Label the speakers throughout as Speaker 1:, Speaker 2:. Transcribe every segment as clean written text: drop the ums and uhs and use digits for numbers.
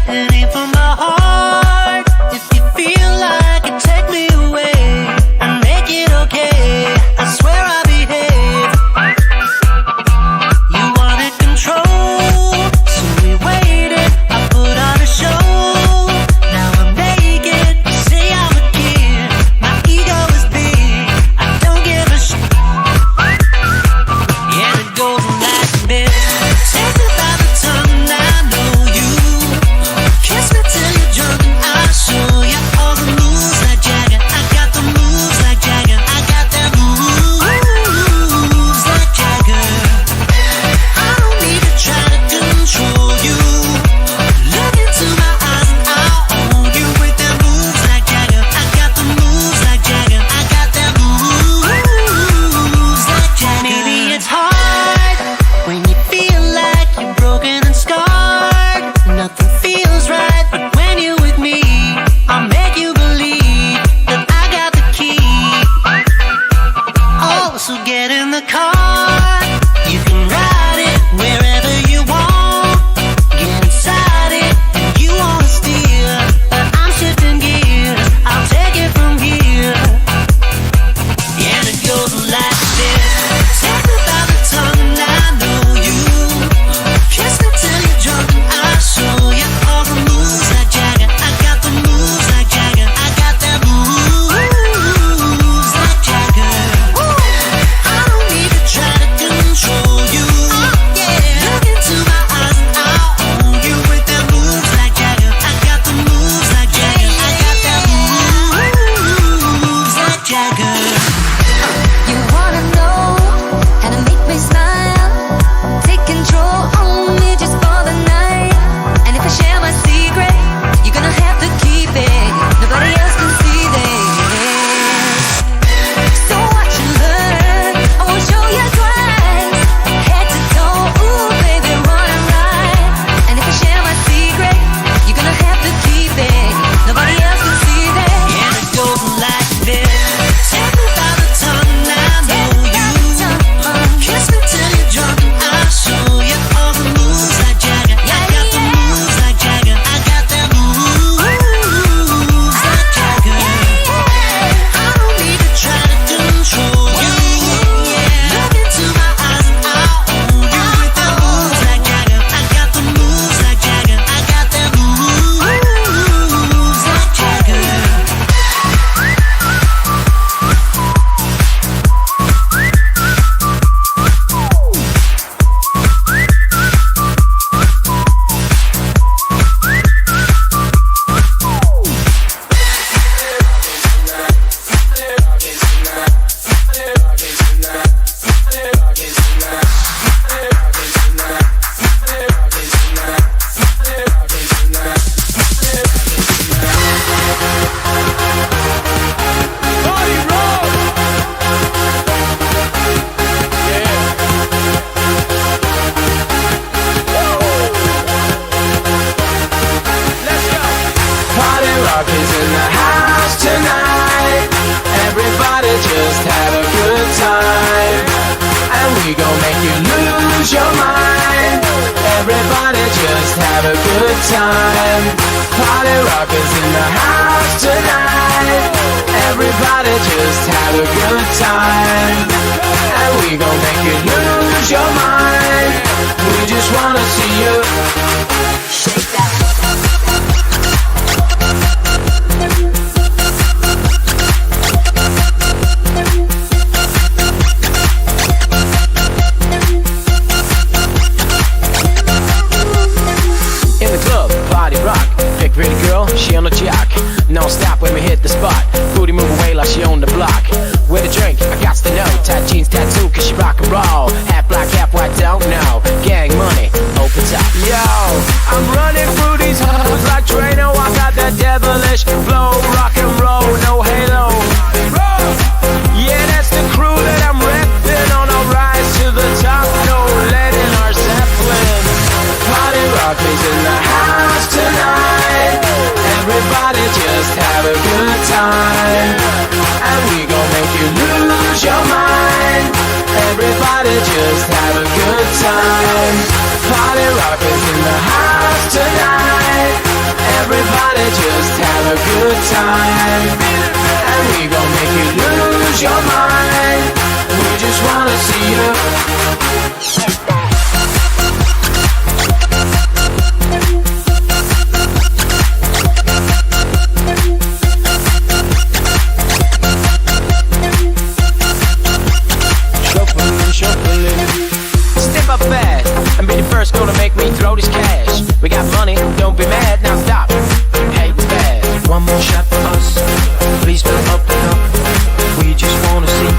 Speaker 1: It ain't from my heart. If you feel like it, take me away and make it okay. I swear I'll behave. You wanted control, so we waited. I put on a show. Now I'm naked. You say I'm a kid. My ego is big. I don't give a shit. And it goes like this. Take me by the tongue, I know you. Kiss me till you're drunk and I'll show you all the moves like Jagger. I got the moves like Jagger. I got the moves like Jagger. I don't need to try to control you. Look into my eyes and I'll own you with the moves like Jagger. I got the moves like Jagger. I got the moves like Jagger. Maybe it's hard when you feel like you're broken and scarred. Nothing feels right, but when you're with me, I'll make you believe that I got the key. Oh, so get in the car. You can ride it wherever you want. Get inside it and you wanna steer, but I'm shifting gears. I'll take it from here. And it goes like this. Take me by the tongue, I know you. Kiss me till you're drunk and I'll show you all the moves like Jagger. I got the moves like Jagger. I got the moves like Jagger. I don't need to try to control you. Look into my eyes and I'll own you with the moves like Jagger. I got the moves like Jagger. I got the moves like Jagger.
Speaker 2: You wanna know how to make me smile? Take control on me just for the night. And if I share my secret, you're gonna have to keep it. Nobody else can see this. So watch and learn. I won't show you twice. Head to toe, ooh baby, run and ride. And if I share my secret, you're gonna have to keep it. Nobody else can see this.
Speaker 1: And it goes like this. Take me by the tongue, I know you. Kiss me till you're drunk and I'll show you all the moves like Jagger. I got the moves like Jagger. I got the moves like Jagger. I don't need to try to control you. Look into my eyes and I'll own you with the moves like Jagger. I got the moves like Jagger. I got the moves like Jagger.
Speaker 3: Party rock is in the house tonight. Everybody just have a good time. And we gon' make you lose your mind. Everybody just have a good time. Party rock is in the house tonight. Everybody just have a good time. And we gon' make you lose your mind. We just wanna see you shake that. In the club, party rock. Big pretty girl, she on the jock. Non stop when we hit the spot. Booty move away like she on the block. With a drink, I got to know. Tight jeans, tattoo, cause she rock and roll. Half black, half white, don't know. Gang money, open top. Yo, I'm running through these halls like Drano. I got that devilish flow, rock and roll, no halo. Yeah, that's the crew that I'm repping on a rise to the top. No lead in our Zeppelin. Party rock is in the house tonight. Everybody just have a good time. And we gon' make you lose your mind. Everybody just have a good time. Party rock is in the house tonight. everybody just have a good time. And we gon' make you lose your mind. We just wanna see you. Step up fast and be the first girl to make me throw this cash. We got money, don't be mad, now stop. Hey, we bad. One more shot for us. Please fill up the cup. We just wanna see.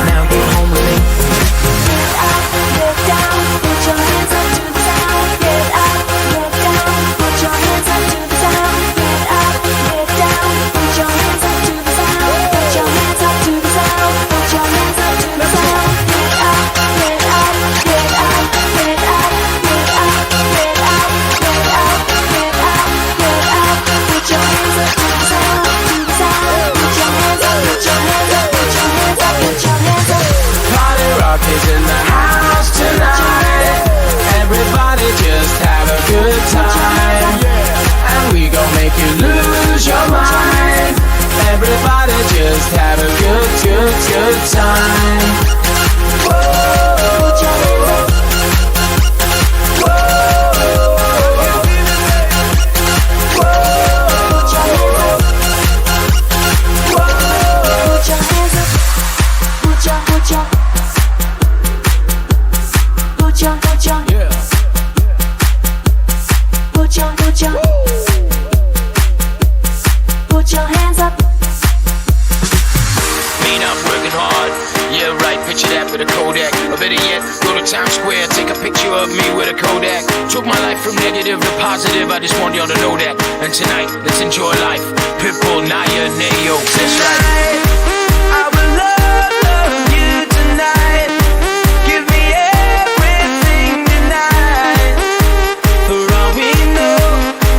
Speaker 3: Now get home with me.
Speaker 2: Get up, get down, put your hands up to the sound. Get up, get down, put your hands up to the sound. Get up, get down, put your hands up to the sound. Put your hands up to the sound. Put your hands up to the sound. Get up, get up, get up, get up, get up, get up, get up, get up, get up. Put your hands up to the sound, to the sound. Put your hands up, put your hands up, put your hands up, put your hands up.
Speaker 3: Party rock is in the house tonight. Everybody just have a good time. And we gon' make you lose your mind. Everybody just have a good time. Whoa.
Speaker 2: Put your hands up. Put your hands up. Put your hands up. Put your. Put your.
Speaker 3: Yeah.
Speaker 2: Put your hands up.
Speaker 3: Mean I'm working hard. Yeah, right, picture that with a Kodak. Or better yet, go to Times Square, take a picture of me with a Kodak. Took my life from negative to positive, I just want y'all to know that. And tonight, let's enjoy life. Pitbull, Naya, Nayo, that's right. I will love you tonight. Give me everything tonight. For all we know,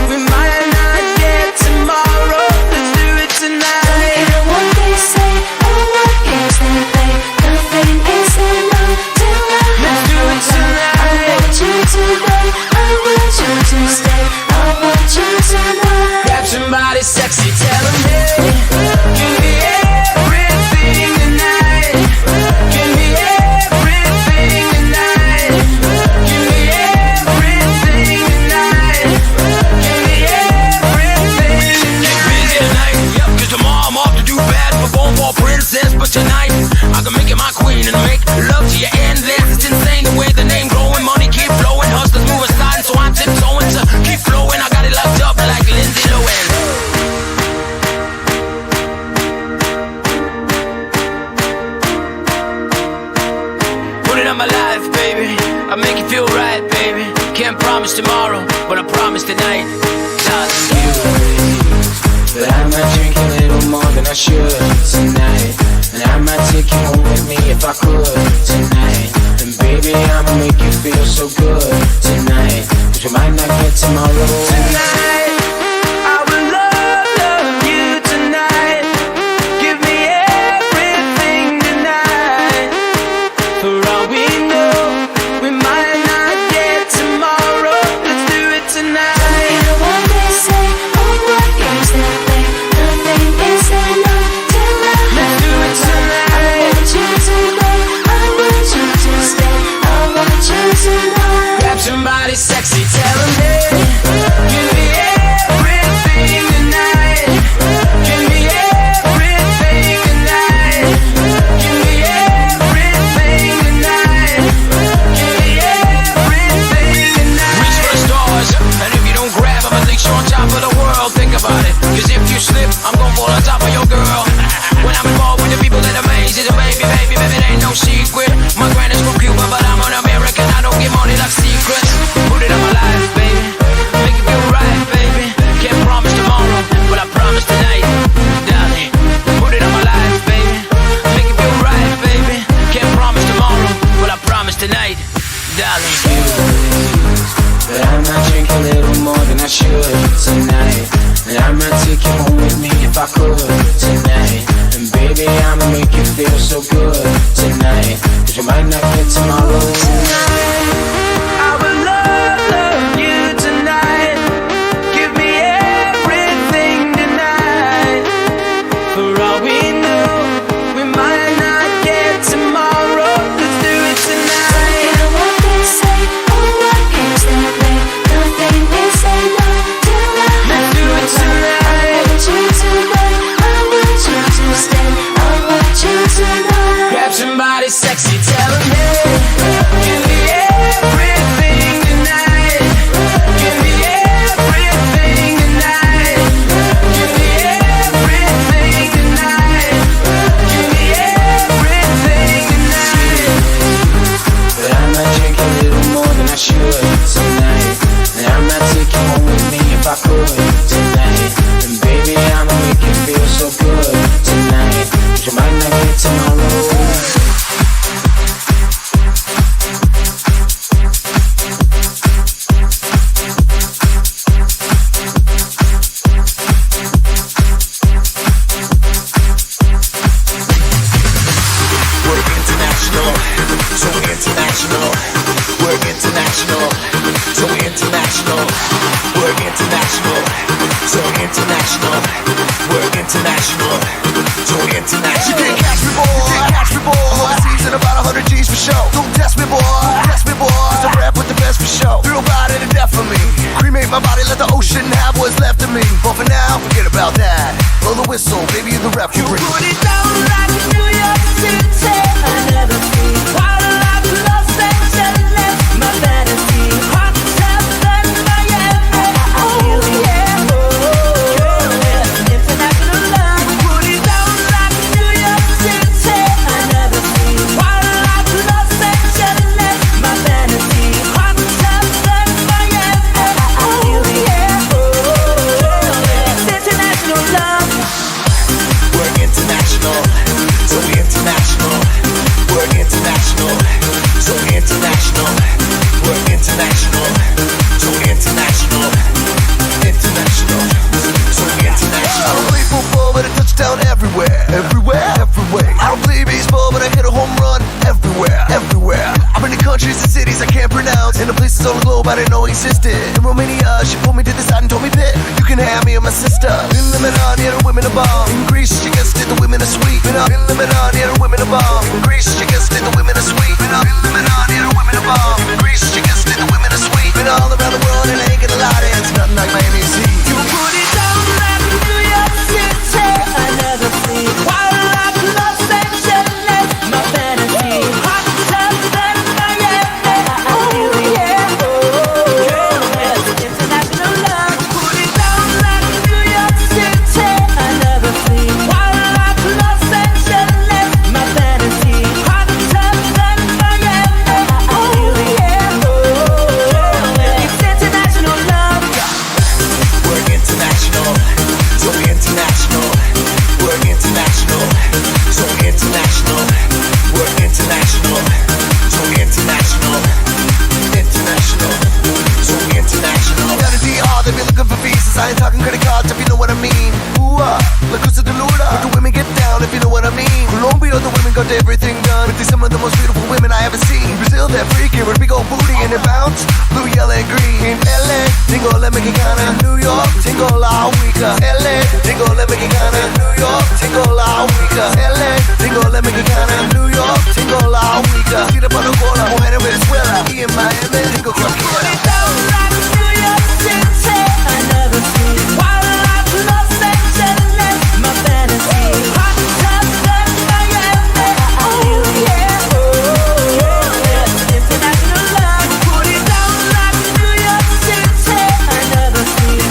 Speaker 3: we might not get tomorrow. Let's do it tonight.
Speaker 2: Don't care what they say or what games they play. Nothing is enough till I
Speaker 3: Let's do it tonight.
Speaker 2: I want you today. I want you to stay. I want you tonight.
Speaker 3: Grab somebody sexy, tell them hey. Give me everything tonight. Give me everything tonight. Give me everything tonight. Give me everything tonight. Get busy tonight, yep, 'cause tomorrow I'm off to do bad, perform for a princess. But tonight, I can make you my queen and make love to you endless. It's insane the way the name growing, money keep flowing. Hustlers move aside, so I'm tiptoeing to keep flowing. I got it locked up like Lindsay Lohan. Put it on my life, baby. I make you feel right, baby. Can't promise tomorrow, but I promise tonight. Darling, but I might drink a little more than I should tonight. And I might take you home with me if I could tonight. And baby, I'ma make you feel so good tonight. 'Cause we might not get tomorrow. Tonight, I will love you tonight. Give me everything tonight. For all we know, we might not get tomorrow. Let's do it tonight.
Speaker 2: Don't care what they say or what games they play. Nothing is enough till I
Speaker 3: Let's do it tonight.
Speaker 2: I want you today. I want you to stay. I want you tonight.
Speaker 3: Grab somebody sexy, tell them hey. Give me everything tonight. Give me everything tonight. Give me everything tonight. Give me everything tonight. Reach for the stars, and if you don't grab, I'ma think you're on top of the world. Think about it, 'cause if you slip, I'm gon' fall on top of your girl. When I'm involved with the people that amaze it, baby, baby, baby, it ain't no secret. My granny's from Cuba, but I'm an American. I don't get money like secrets. Put it on my life, baby. Make it feel right, baby. Can't promise tomorrow, but I promise tonight, darling. Put it on my life, baby. Make it feel right, baby. Can't promise tomorrow, but I promise tonight, darling. But I might drink a little more than I should tonight. And I might take you home with me if I could tonight.
Speaker 4: let the ocean have what's left of me. But for now, forget about that. Blow the whistle, baby, you're the referee.
Speaker 1: You put it down like New York City. Another free. Wild like Los Angeles. My fantasy. Hotter than Miami. Oh yeah. Oh, international love. Put it down like New York City. Another free. Wild like Los Angeles. My fantasy. Hotter than Miami. Oh yeah. Oh, it's international love.
Speaker 4: We're international, so we international. We're international, so we international. We're international, so we international. International, so we international. I don't play football, but I touchdown everywhere. Everywhere, everywhere. I don't play baseball, but I hit a home run everywhere. Everywhere. I'm in the countries and cities I can't pronounce, and the places on the globe I didn't know existed. In Romania, she pulled me to the side and told me, "Pit, you can have me and my sister." In Lebanon, yeah, the women are bomb. In Greece, she guessed it, the women are sweet. In Lebanon, yeah, the women are bomb. In Greece, she guessed it, the women are sweet. In Lebanon, yeah, the women are bomb. In Greece, she guessed it, the women are sweet. Been all around the world and I ain't gonna lie, it's nothing like Miami's heat.
Speaker 1: You put it down like New York City. Another free. Wild like Los Angeles. My fantasy. Hotter than Miami. Oh yeah. Oh, international love. Put it down like New York City. Another free. Wild like Los Angeles. My fantasy. Hotter than Miami. Oh yeah. Oh, it's international love.
Speaker 4: We're international, so we international. We're international, so we international. We're international, so we international. International, so we international. Down in DR, they be looking for visas. I ain't talking credit cards if you know what I mean. Ooh, la cosa de Luna. But the women get down if you know what I mean. Colombia, the women got everything done. But they're some of the most beautiful women I ever seen. Brazil, they're freaky with big old booty and they bounce. Blue, yellow, and green. LA, tengo la mexicana. New York, tengo la única. LA, tengo la mexicana. New York, tengo la única. LA, tengo la mexicana. New York, tengo la única. Tira para cola, mujer en Venezuela. Y en Miami, tengo cualquiera.
Speaker 1: Put it down like New York City. Another free. Wild like Los Angeles. My fantasy. Hotter than Miami. Oh yeah. Oh, international love. Put it down like New York City. Another free.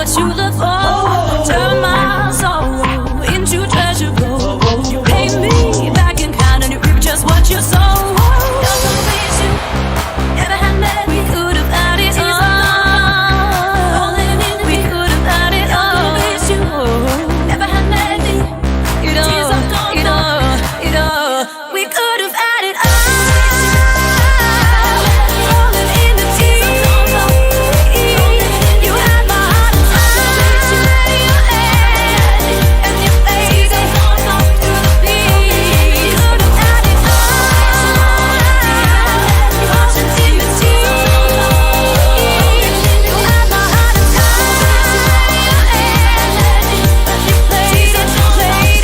Speaker 2: that you look for. Turn my soul into treasure gold. You pay me back in kind and you reap just what you sow. You're so rich, you never had met. We could have had it all. We could have had it all. You never had met me. You know, we could have had it all. Rolling in the deep. You had my heart inside your head, and your face is on through the beat. We could have had it all. Watching in the deep. You had my heart inside your head, and you played it through the beat.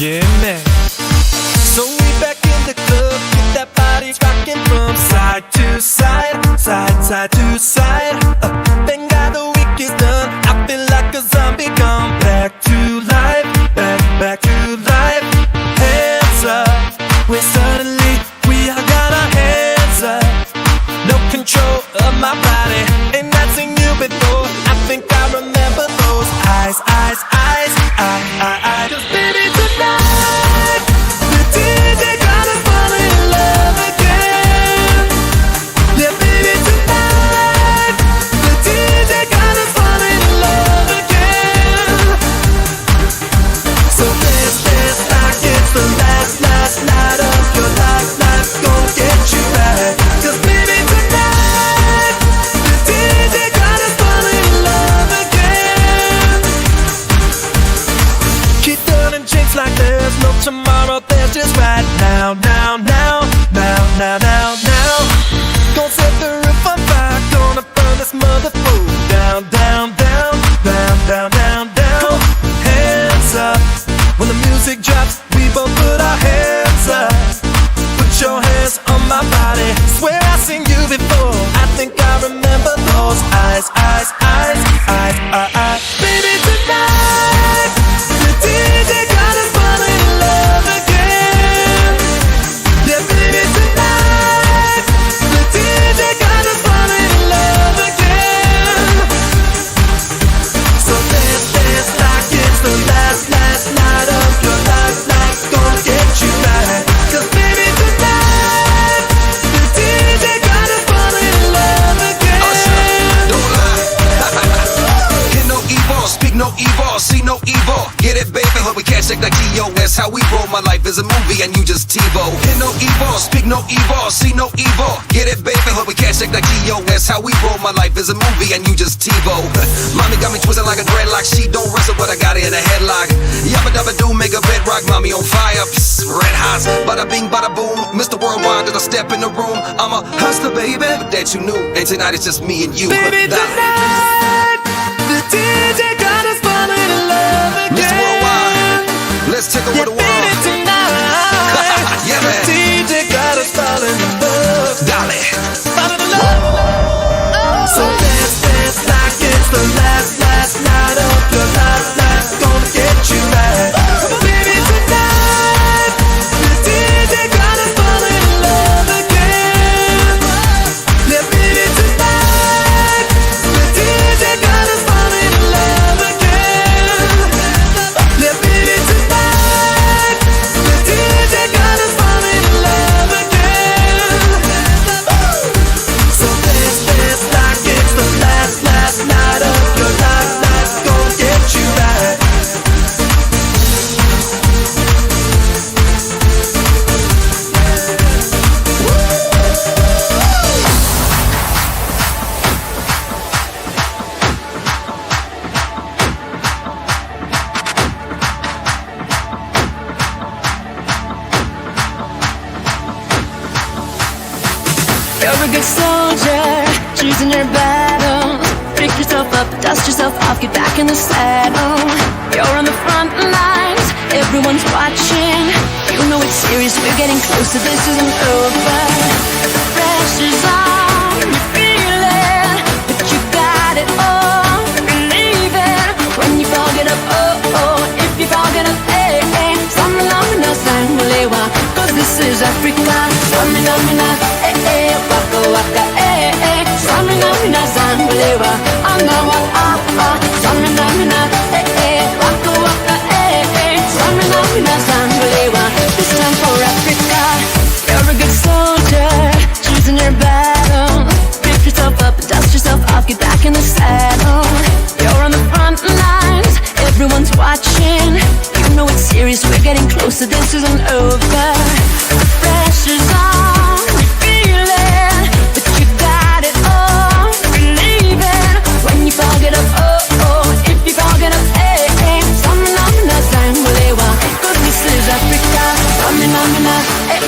Speaker 5: Yeah, man. So we back in the club, get that body rocking from side to side, side to side. Thank God the week is done. I feel like a zombie gone back to life, back to life. Hands up, when suddenly we all got our hands up. No control of my body, ain't not seen you before. I think I remember those eyes. 'Cause baby tonight, the DJ got us falling in love again. Yeah, baby tonight, the DJ got us falling in love again. So dance like it's the last night of your life. Life's gonna get you back. 'Cause baby tonight, the DJ got us falling in love again. Keep doing drinks like there's no tomorrow. There's just right now. Gonna set the roof on fire. Gonna burn this mother fool down. Hands up. When the music drops, we both put our hands up. Put your hands on my body. Swear I've seen you before. I think I remember those eyes. Baby tonight, the DJ got us falling in love again. Yeah, baby tonight, the DJ got us falling in love again. So dance like it's the last night of your life. Life's gonna get you back. 'Cause baby tonight, the DJ got us falling in love again.
Speaker 6: Don't lie. Hear no evil, speak no evil, see no evil. Get it, baby, but we can't shake like TOS. How we roll, my life is a movie and you just TiVo. Hear no evil, speak no evil, see no evil. Get it, baby, but we can't shake like TOS. How we roll, my life is a movie and you just TiVo. Mommy got me twisted like a dreadlock. She don't wrestle, but I got her in a headlock. Yabba dabba do, make a bedrock. Mommy on fire, psst, red hot. Bada bing, bada boom. Mr. Worldwide, as I step in the room, I'm a hustler, baby. But that you knew, and tonight it's just me and you.
Speaker 5: Baby tonight, the DJ got us falling in love again.
Speaker 6: Mr. Worldwide, let's take over the world.
Speaker 5: Baby tonight,
Speaker 6: Yeah, man.
Speaker 5: the DJ got us falling in love.
Speaker 6: Dolly.
Speaker 5: Falling in love. So dance like it's the last night of your life. Life's gonna get you back. Baby tonight, the DJ got us falling in love again. Yeah, baby tonight, the DJ got us falling in love again. Yeah, baby tonight, the DJ got us falling in love again. So dance like it's the last night of your life. Life's gonna get you back.
Speaker 2: You're a good soldier, choosing your battles, picking yourself up, dust yourself off, get back in the saddle. You're on the front lines, everyone's watching. You know it's serious, we're getting closer, this isn't over. The pressure's on, you feel it, but you got it all, believe it. When you fall, get up, oh, oh. If you fall, get up, eh, eh. Samina, sangalewa, cause this is Africa. Samina, eh, eh, waka, waka, eh, eh. Samina, sangalewa, anawa, ah, ah. Samina, eh, eh, waka, waka, eh, eh. Samina, sangalewa, this time for Africa. You're a good soldier, choosing your battle. Pick yourself up, dust yourself off, get back in the saddle. You're on the front lines, everyone's watching. You know it's serious, we're getting closer, this isn't